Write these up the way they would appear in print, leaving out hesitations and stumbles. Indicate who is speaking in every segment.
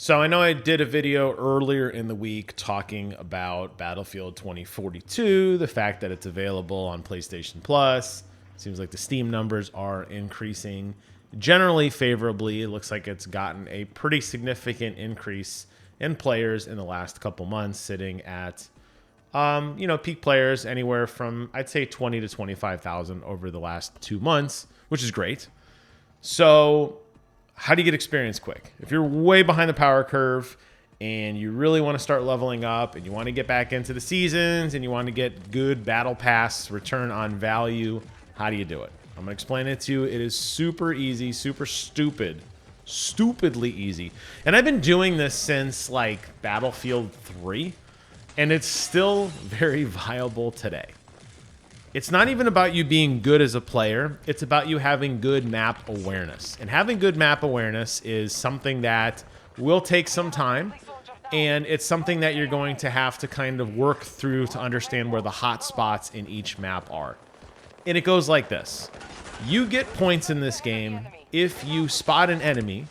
Speaker 1: So I know I did a video earlier in the week talking about Battlefield 2042, the fact that it's available on PlayStation Plus. Seems like the Steam numbers are increasing generally favorably. It looks like it's gotten a pretty significant increase in players in the last couple months, sitting at peak players anywhere from, I'd say, 20 to 25,000 over the last 2 months, which is great. So how do you get experience quick? If you're way behind the power curve and you really want to start leveling up and you want to get back into the seasons and you want to get good battle pass return on value, how do you do it? I'm going to explain it to you. It is super easy, super stupidly easy. And I've been doing this since like Battlefield 3, and it's still very viable today. It's not even about you being good as a player. It's about you having good map awareness. And having good map awareness is something that will take some time. And it's something that you're going to have to kind of work through to understand where the hot spots in each map are. And it goes like this. You get points in this game if you spot an enemy.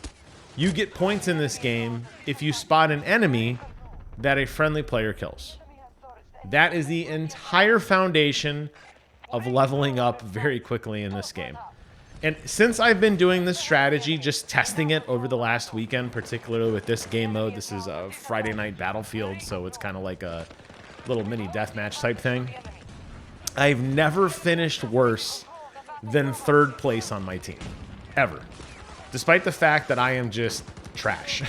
Speaker 1: You get points in this game if you spot an enemy that a friendly player kills. That is the entire foundation of leveling up very quickly in this game. And since I've been doing this strategy, just testing it over the last weekend, particularly with this game mode, this is a Friday night Battlefield, so it's kind of like a little mini deathmatch type thing. I've never finished worse than 3rd place on my team, ever. Despite the fact that I am just trash,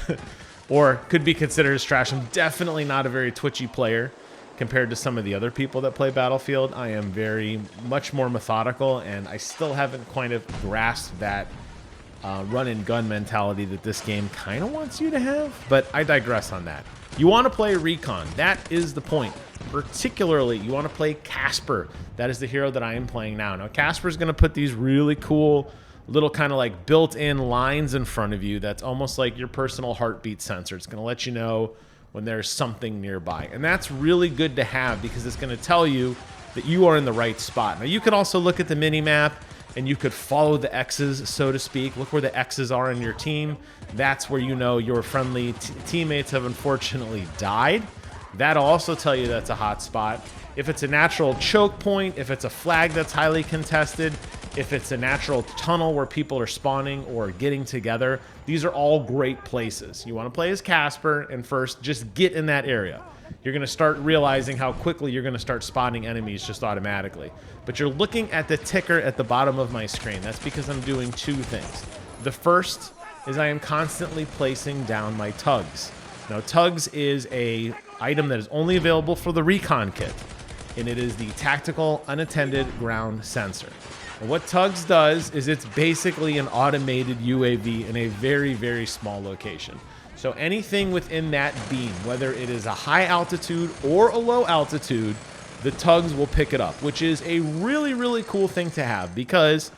Speaker 1: or could be considered as trash. I'm definitely not a very twitchy player compared to some of the other people that play Battlefield. I am very much more methodical, and I still haven't quite of grasped that run and gun mentality that this game kind of wants you to have, but I digress on that. You want to play Recon. That is the point. Particularly, you want to play Casper. That is the hero that I am playing now. Now, Casper is going to put these really cool little kind of like built-in lines in front of you that's almost like your personal heartbeat sensor. It's going to let you know when there's something nearby. And that's really good to have because it's going to tell you that you are in the right spot. Now, you could also look at the mini-map and you could follow the X's, so to speak. Look where the X's are in your team. That's where you know your friendly teammates have unfortunately died. That'll also tell you that's a hot spot. If it's a natural choke point, if it's a flag that's highly contested, if it's a natural tunnel where people are spawning or getting together, these are all great places. You want to play as Casper, and first, just get in that area. You're going to start realizing how quickly you're going to start spotting enemies just automatically. But you're looking at the ticker at the bottom of my screen. That's because I'm doing 2 things. The first is I am constantly placing down my tugs. Now, tugs is a item that is only available for the Recon kit, and it is the tactical unattended ground sensor. And what tugs does is it's basically an automated UAV in a very, very small location. So anything within that beam, whether it is a high altitude or a low altitude, the tugs will pick it up, which is a really, really cool thing to have because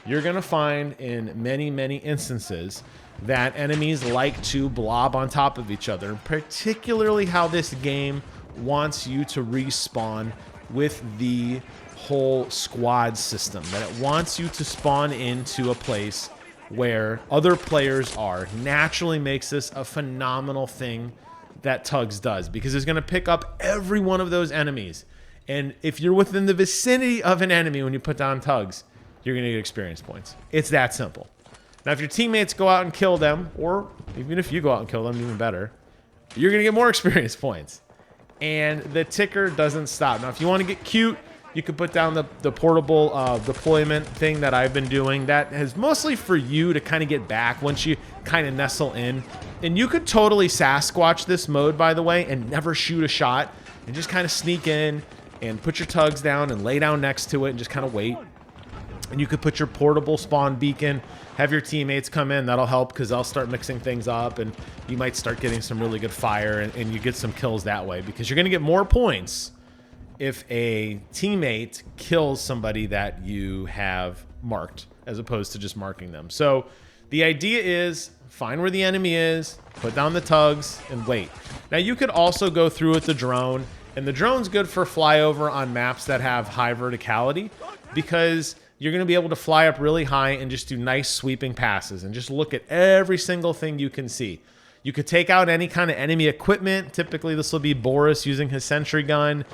Speaker 1: you're going to find in many, many instances that enemies like to blob on top of each other, particularly how this game wants you to respawn with the whole squad system, that it wants you to spawn into a place where other players are. Naturally makes this a phenomenal thing that tugs does because it's going to pick up every one of those enemies. And if you're within the vicinity of an enemy when you put down tugs, you're going to get experience points. It's that simple. Now, if your teammates go out and kill them, or even if you go out and kill them, even better, you're going to get more experience points. And the ticker doesn't stop. Now, if you want to get cute, you could put down the portable deployment thing that I've been doing. That is mostly for you to kind of get back once you kind of nestle in. And you could totally Sasquatch this mode, by the way, and never shoot a shot. And just kind of sneak in and put your tugs down and lay down next to it and just kind of wait. And you could put your portable spawn beacon, have your teammates come in. That'll help because they'll start mixing things up. And you might start getting some really good fire and you get some kills that way. Because you're going to get more points if a teammate kills somebody that you have marked as opposed to just marking them. So the idea is find where the enemy is, put down the tugs, and wait. Now you could also go through with the drone, and the drone's good for flyover on maps that have high verticality because you're going to be able to fly up really high and just do nice sweeping passes and just look at every single thing you can see. You could take out any kind of enemy equipment. Typically, this will be Boris using his sentry gun.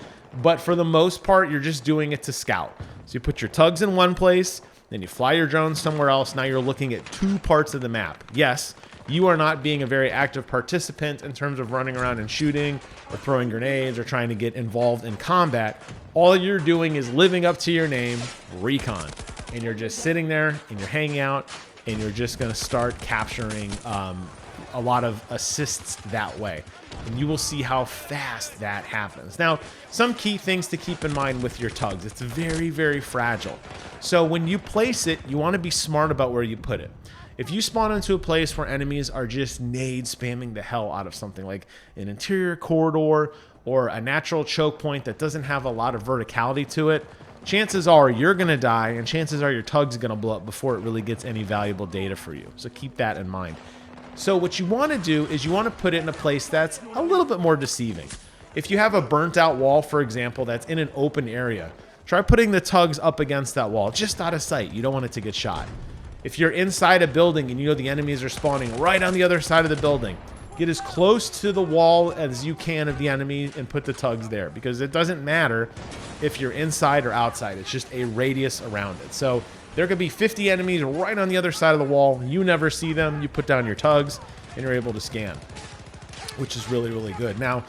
Speaker 1: But for the most part, you're just doing it to scout. So you put your tugs in one place, then you fly your drones somewhere else. Now you're looking at 2 parts of the map. Yes, you are not being a very active participant in terms of running around and shooting or throwing grenades or trying to get involved in combat. All you're doing is living up to your name, Recon. And you're just sitting there and you're hanging out and you're just going to start capturing a lot of assists that way. And you will see how fast that happens. Now, some key things to keep in mind with your tugs. It's very, very fragile. So when you place it, you want to be smart about where you put it. If you spawn into a place where enemies are just nade spamming the hell out of something like an interior corridor or a natural choke point that doesn't have a lot of verticality to it, chances are you're going to die, and chances are your tug's going to blow up before it really gets any valuable data for you. So keep that in mind. So what you want to do is you want to put it in a place that's a little bit more deceiving. If you have a burnt out wall, for example, that's in an open area, try putting the tugs up against that wall, just out of sight. You don't want it to get shot. If you're inside a building and you know the enemies are spawning right on the other side of the building, get as close to the wall as you can of the enemy and put the tugs there, because it doesn't matter if you're inside or outside. It's just a radius around it. So there could be 50 enemies right on the other side of the wall. You never see them. You put down your tugs and you're able to scan, which is really, really good. Now,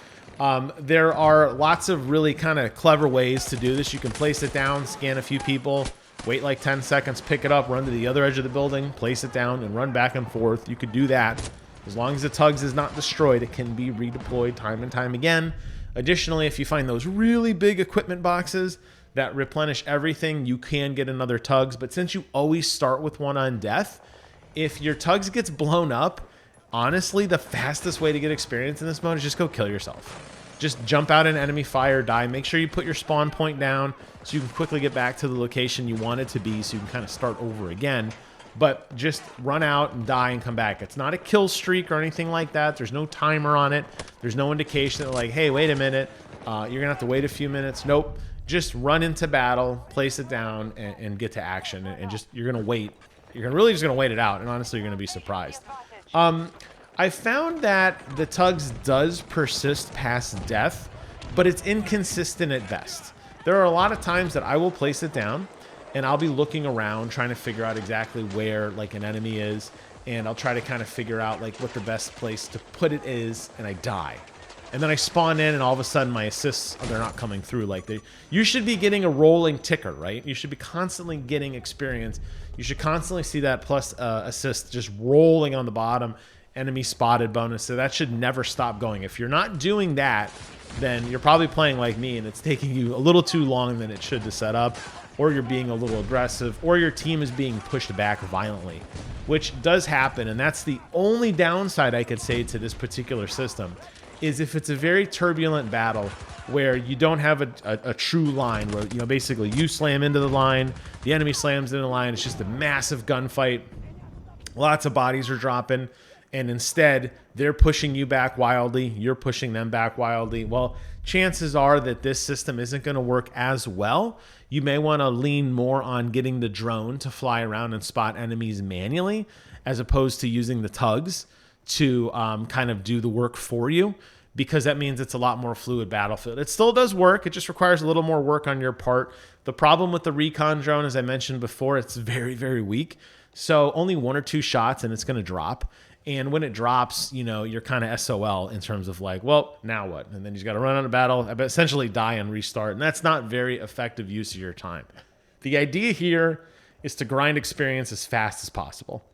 Speaker 1: there are lots of really kind of clever ways to do this. You can place it down, scan a few people, wait like 10 seconds, pick it up, run to the other edge of the building, place it down, and run back and forth. You could do that. As long as the tugs is not destroyed, it can be redeployed time and time again. Additionally, if you find those really big equipment boxes that replenish everything, you can get another tugs. But since you always start with one on death, if your tugs gets blown up, honestly, the fastest way to get experience in this mode is just go kill yourself. Just jump out in enemy fire, die. Make sure you put your spawn point down so you can quickly get back to the location you want it to be, so you can kind of start over again. But just run out and die and come back. It's not a kill streak or anything like that. There's no timer on it. There's no indication that, like, hey, wait a minute, you're gonna have to wait a few minutes. Nope. Just run into battle, place it down, and get to action. And just, you're gonna wait. You're really just gonna wait it out, and honestly, you're gonna be surprised. I found that the tugs does persist past death, but it's inconsistent at best. There are a lot of times that I will place it down, and I'll be looking around trying to figure out exactly where like an enemy is, and I'll try to kind of figure out like what the best place to put it is, and I die. And then I spawn in, and all of a sudden my assists, they're not coming through like they... You should be getting a rolling ticker, right? You should be constantly getting experience. You should constantly see that plus assist just rolling on the bottom, enemy spotted bonus. So that should never stop going. If you're not doing that, then you're probably playing like me, and it's taking you a little too long than it should to set up, or you're being a little aggressive, or your team is being pushed back violently, which does happen. And that's the only downside I could say to this particular system, is if it's a very turbulent battle where you don't have a true line, where, you know, basically you slam into the line, the enemy slams into the line, it's just a massive gunfight, lots of bodies are dropping, and instead they're pushing you back wildly, you're pushing them back wildly. Well, chances are that this system isn't going to work as well. You may want to lean more on getting the drone to fly around and spot enemies manually, as opposed to using the tugs to kind of do the work for you, because that means it's a lot more fluid battlefield. It still does work. It just requires a little more work on your part. The problem with the Recon drone, as I mentioned before, it's very, very weak. So only 1 or 2 shots and it's going to drop. And when it drops, you know, you're kind of SOL in terms of like, well, now what? And then you got to run on a battle, essentially die and restart. And that's not very effective use of your time. The idea here is to grind experience as fast as possible,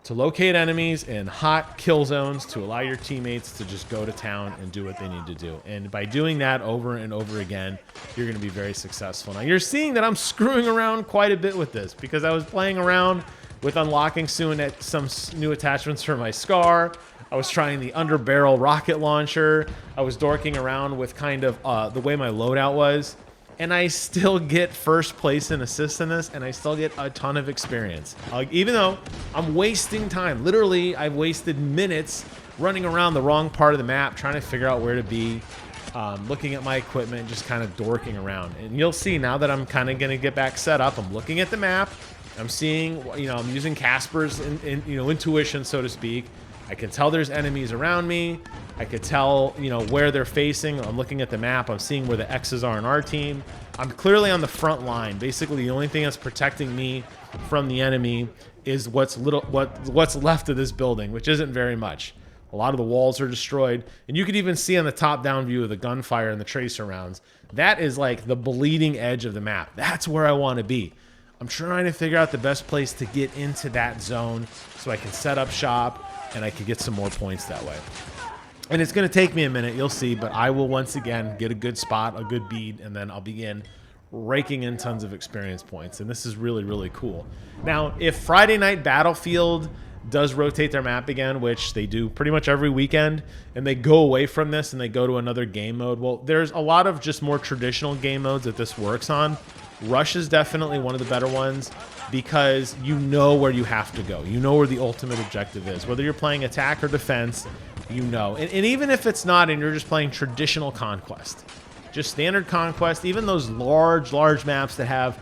Speaker 1: to locate enemies in hot kill zones, to allow your teammates to just go to town and do what they need to do. And by doing that over and over again, you're going to be very successful. Now, you're seeing that I'm screwing around quite a bit with this, because I was playing around with unlocking soon at some new attachments for my Scar. I was trying the underbarrel rocket launcher. I was dorking around with kind of the way my loadout was. And I still get first place in assists in this, and I still get a ton of experience. Even though I'm wasting time. Literally, I've wasted minutes running around the wrong part of the map, trying to figure out where to be, looking at my equipment, just kind of dorking around. And you'll see now that I'm kind of going to get back set up. I'm looking at the map. I'm seeing, you know, I'm using Casper's you know, intuition, so to speak. I can tell there's enemies around me. I could tell, you know, where they're facing. I'm looking at the map. I'm seeing where the X's are in our team. I'm clearly on the front line. Basically, the only thing that's protecting me from the enemy is what's left of this building, which isn't very much. A lot of the walls are destroyed, and you could even see on the top-down view of the gunfire and the tracer rounds. That is like the bleeding edge of the map. That's where I want to be. I'm trying to figure out the best place to get into that zone so I can set up shop and I can get some more points that way. And it's going to take me a minute, you'll see, but I will once again get a good spot, a good bead, and then I'll begin raking in tons of experience points. And this is really, really cool. Now, if Friday Night Battlefield does rotate their map again, which they do pretty much every weekend, and they go away from this and they go to another game mode, well, there's a lot of just more traditional game modes that this works on. Rush is definitely one of the better ones because you know where you have to go. You know where the ultimate objective is. Whether you're playing attack or defense, you know. And even if it's not and you're just playing traditional Conquest, just standard Conquest, even those large maps that have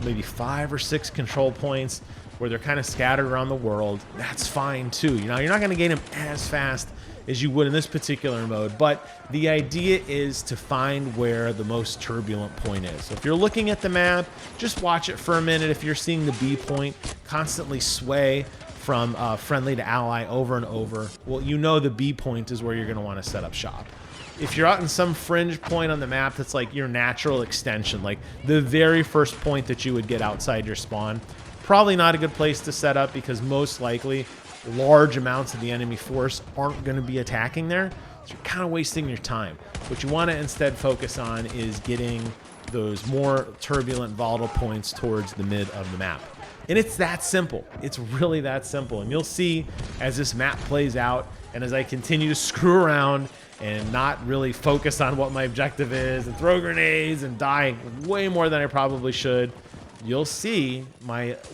Speaker 1: maybe 5 or 6 control points where they're kind of scattered around the world, that's fine too. You know, you're not going to gain them as fast as you would in this particular mode, but the idea is to find where the most turbulent point is. So if you're looking at the map, just watch it for a minute. If you're seeing the B point constantly sway from friendly to ally over and over, well, you know the B point is where you're going to want to set up shop. If you're out in some fringe point on the map that's like your natural extension, like the very first point that you would get outside your spawn, probably not a good place to set up because most likely large amounts of the enemy force aren't going to be attacking there. So you're kind of wasting your time. What you want to instead focus on is getting those more turbulent, volatile points towards the mid of the map. And it's that simple. It's really that simple. And you'll see as this map plays out and as I continue to screw around and not really focus on what my objective is and throw grenades and die way more than I probably should, you'll see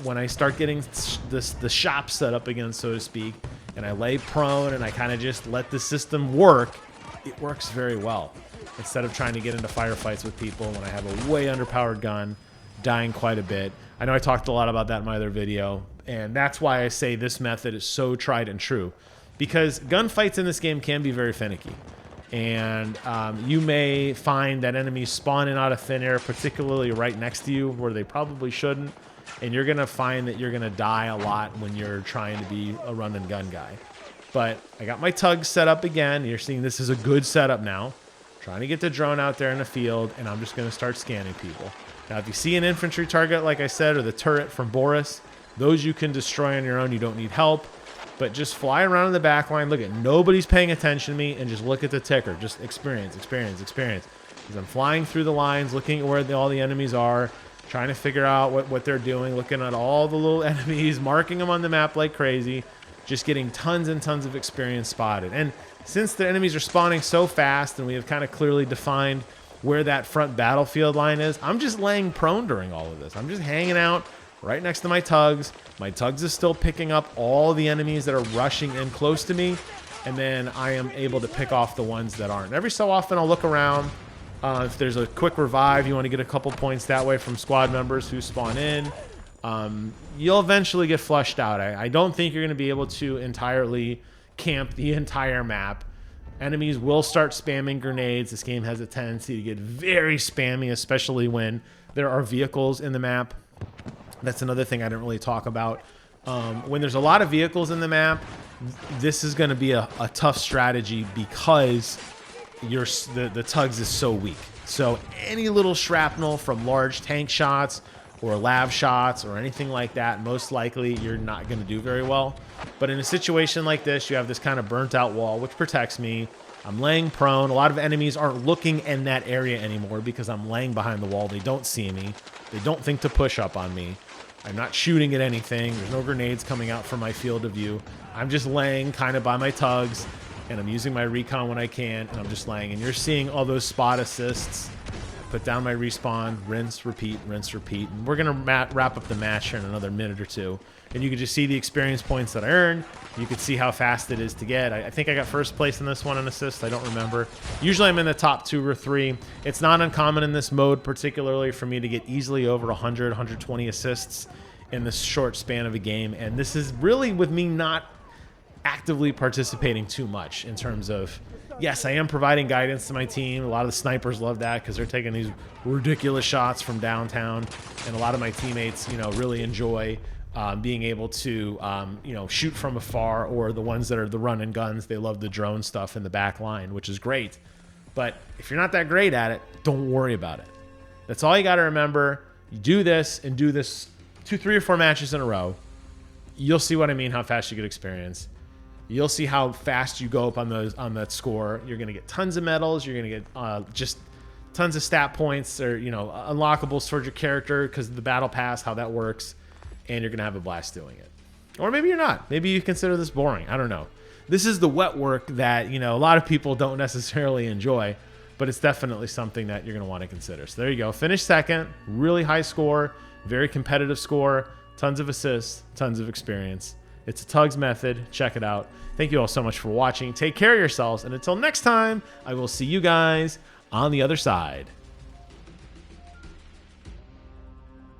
Speaker 1: when I start getting the shop set up again, so to speak, and I lay prone and I kind of just let the system work, it works very well. Instead of trying to get into firefights with people when I have a way underpowered gun, dying quite a bit. I know I talked a lot about that in my other video, and that's why I say this method is so tried and true. Because gunfights in this game can be very finicky. And you may find that enemies spawn in out of thin air, particularly right next to you where they probably shouldn't. And you're going to find that you're going to die a lot when you're trying to be a run and gun guy. But I got my tugs set up again. You're seeing this is a good setup now. Trying to get the drone out there in the field, and I'm just going to start scanning people. Now, if you see an infantry target, like I said, or the turret from Boris, those you can destroy on your own. You don't need help. But just fly around in the back line, look at nobody's paying attention to me, and just look at the ticker. Just experience, experience, experience. Because I'm flying through the lines, looking at where all the enemies are, trying to figure out what they're doing, looking at all the little enemies, marking them on the map like crazy, just getting tons and tons of experience spotted. And since the enemies are spawning so fast and we have kind of clearly defined where that front battlefield line is, I'm just laying prone during all of this. I'm just hanging out right next to my tugs. My tugs is still picking up all the enemies that are rushing in close to me, and then I am able to pick off the ones that aren't. Every so often I'll look around. If there's a quick revive, you want to get a couple points that way from squad members who spawn in. You'll eventually get flushed out. I don't think you're going to be able to entirely camp the entire map. Enemies will start spamming grenades. This game has a tendency to get very spammy, especially when there are vehicles in the map. That's another thing I didn't really talk about. When there's a lot of vehicles in the map, this is going to be a tough strategy because the tugs is so weak. So any little shrapnel from large tank shots or lav shots or anything like that, most likely you're not going to do very well. But in a situation like this, you have this kind of burnt out wall, which protects me. I'm laying prone. A lot of enemies aren't looking in that area anymore because I'm laying behind the wall. They don't see me. They don't think to push up on me. I'm not shooting at anything. There's no grenades coming out from my field of view. I'm just laying kind of by my tugs, and I'm using my recon when I can, and I'm just laying. And you're seeing all those spot assists. Put down my respawn, rinse, repeat, rinse, repeat. And we're going to wrap up the match here in another minute or two. And you can just see the experience points that I earned. You can see how fast it is to get. I think I got first place in this one in assists. I don't remember. Usually I'm in the top 2 or 3. It's not uncommon in this mode, particularly for me to get easily over 100, 120 assists in this short span of a game. And this is really with me not actively participating too much in terms of, yes, I am providing guidance to my team. A lot of the snipers love that because they're taking these ridiculous shots from downtown, and a lot of my teammates, you know, really enjoy being able to, you know, shoot from afar, or the ones that are the run and guns, they love the drone stuff in the back line, which is great. But if you're not that great at it, don't worry about it. That's all you got to remember. You do this and do this 2, 3, or 4 matches in a row. You'll see what I mean, how fast you get experience. You'll see how fast you go up on those, on that score. You're going to get tons of medals. You're going to get just tons of stat points, or, you know, unlockables towards your character because of the battle pass, how that works. And you're going to have a blast doing it. Or maybe you're not. Maybe you consider this boring. I don't know. This is the wet work that, you know, a lot of people don't necessarily enjoy, but it's definitely something that you're going to want to consider. So there you go. Finish second. Really high score. Very competitive score. Tons of assists. Tons of experience. It's a TUGS method. Check it out. Thank you all so much for watching. Take care of yourselves. And until next time, I will see you guys on the other side.